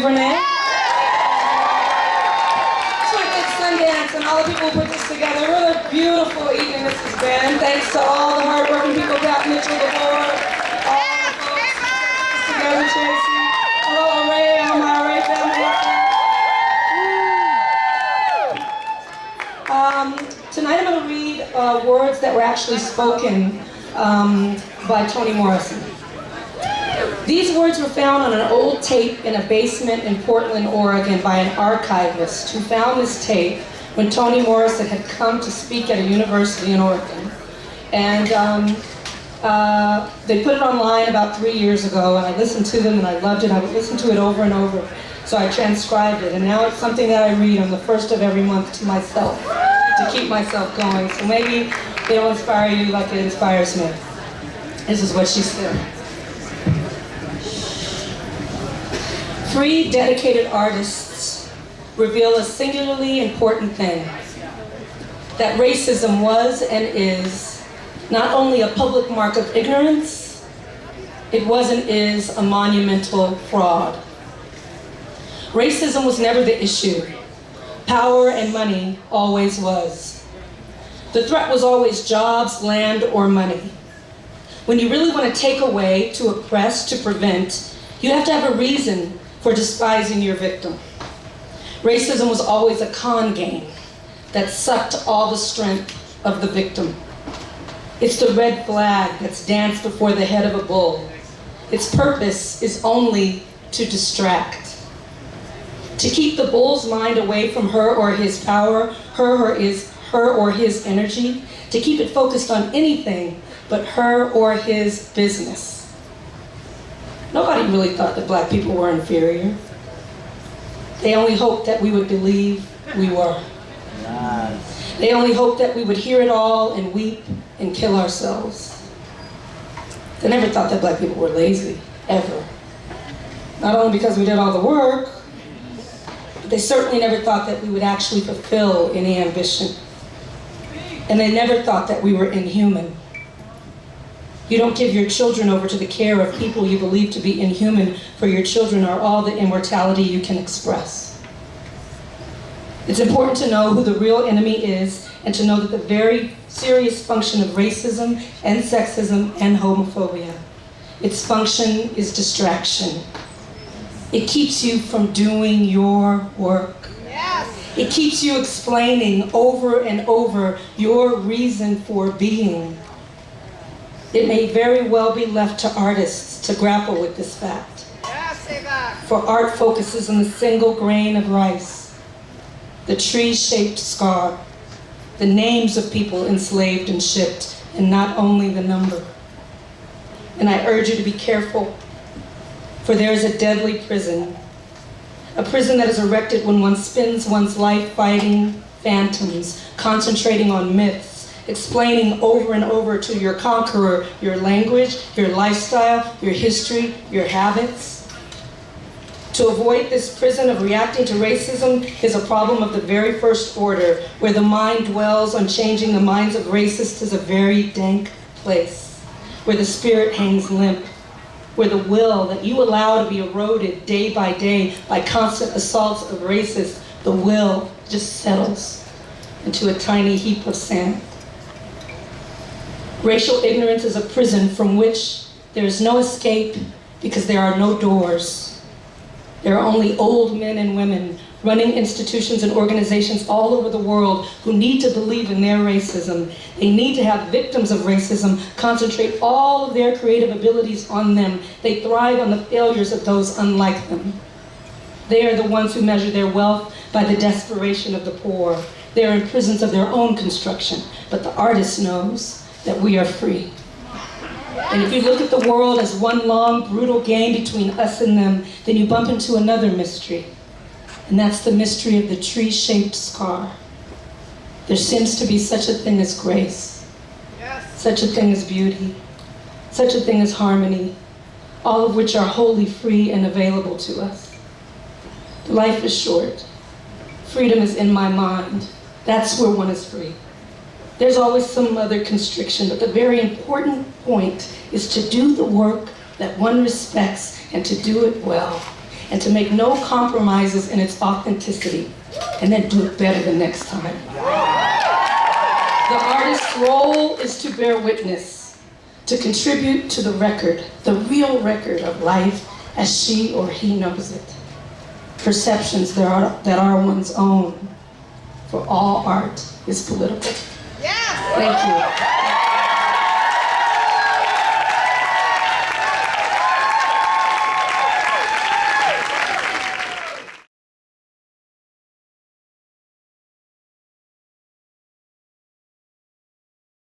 DuVernay. Terrific Sundance and all the people who put this together. What a beautiful evening this has been. Thanks to all the hardworking people, Pat Mitchell, the board, all the folks who put this together, Tracy. Hello, Ray, all my Ray family. Tonight I'm going to read words that were actually spoken by Toni Morrison. These words were found on an old tape in a basement in Portland, Oregon by an archivist who found this tape when Toni Morrison had come to speak at a university in Oregon. And they put it online about 3 years ago, and I listened to them and I loved it. I would listen to it over and over. So I transcribed it, and now it's something that I read on the first of every month to myself, to keep myself going. So maybe it'll inspire you like it inspires me. This is what she said. Three dedicated artists reveal a singularly important thing: that racism was and is not only a public mark of ignorance, it was and is a monumental fraud. Racism was never the issue. Power and money always was. The threat was always jobs, land, or money. When you really want to take away, to oppress, to prevent, you have to have a reason for despising your victim. Racism was always a con game that sucked all the strength of the victim. It's the red flag that's danced before the head of a bull. Its purpose is only to distract, to keep the bull's mind away from her or his power, her or his energy, to keep it focused on anything but her or his business. Nobody really thought that black people were inferior. They only hoped that we would believe we were. Yes. They only hoped that we would hear it all and weep and kill ourselves. They never thought that black people were lazy, ever. Not only because we did all the work, but they certainly never thought that we would actually fulfill any ambition. And they never thought that we were inhuman. You don't give your children over to the care of people you believe to be inhuman, for your children are all the immortality you can express. It's important to know who the real enemy is and to know that the very serious function of racism and sexism and homophobia, its function is distraction. It keeps you from doing your work. Yes. It keeps you explaining over and over your reason for being. It may very well be left to artists to grapple with this fact. For art focuses on the single grain of rice, the tree-shaped scar, the names of people enslaved and shipped, and not only the number. And I urge you to be careful, for there is a deadly prison, a prison that is erected when one spends one's life fighting phantoms, concentrating on myths, explaining over and over to your conqueror your language, your lifestyle, your history, your habits. To avoid this prison of reacting to racism is a problem of the very first order, where the mind dwells on changing the minds of racists is a very dank place, where the spirit hangs limp, where the will that you allow to be eroded day by day by constant assaults of racists, the will just settles into a tiny heap of sand. Racial ignorance is a prison from which there is no escape because there are no doors. There are only old men and women running institutions and organizations all over the world who need to believe in their racism. They need to have victims of racism concentrate all of their creative abilities on them. They thrive on the failures of those unlike them. They are the ones who measure their wealth by the desperation of the poor. They are in prisons of their own construction, but the artist knows that we are free. And if you look at the world as one long, brutal game between us and them, then you bump into another mystery. And that's the mystery of the tree-shaped scar. There seems to be such a thing as grace, such a thing as beauty, such a thing as harmony, all of which are wholly free and available to us. Life is short. Freedom is in my mind. That's where one is free. There's always some other constriction, but the very important point is to do the work that one respects and to do it well. and to make no compromises in its authenticity, and then do it better the next time. The artist's role is to bear witness, to contribute to the record, the real record of life as she or he knows it. Perceptions that are one's own, for all art is political. Thank you.